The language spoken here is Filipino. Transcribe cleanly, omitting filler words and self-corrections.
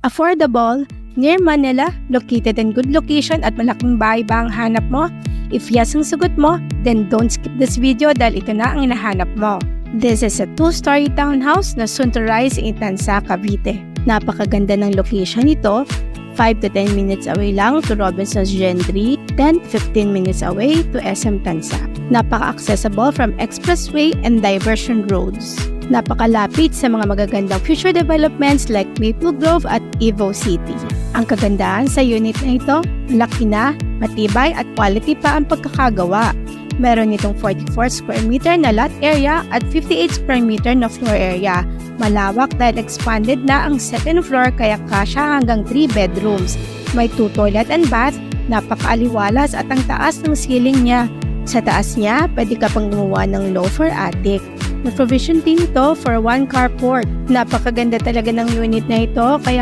Affordable, near Manila, located in good location at malaking bahay ba ang hanap mo? If yes ang sagot mo, then don't skip this video dahil ito na ang hinahanap mo. This is a 2-story townhouse na soon to rise in Tansa, Cavite. Napakaganda ng location nito. 5 to 10 minutes away lang to Robinsons Gentry, 10 to 15 minutes away to SM Tansa. Napaka-accessible from expressway and diversion roads. Napakalapit sa mga magagandang future developments like Maple Grove at Evo City. Ang kagandahan sa unit na ito, laki na, matibay at quality pa ang pagkakagawa. Meron itong 44 square meter na lot area at 58 square meter na floor area. Malawak dahil expanded na ang second floor kaya kasya hanggang 3 bedrooms. May 2 toilet and bath, napakaaliwalas at ang taas ng ceiling niya. Sa taas niya, pwede ka pang gumawa ng lower attic. May provision din ito for 1 carport. Napakaganda talaga ng unit na ito kaya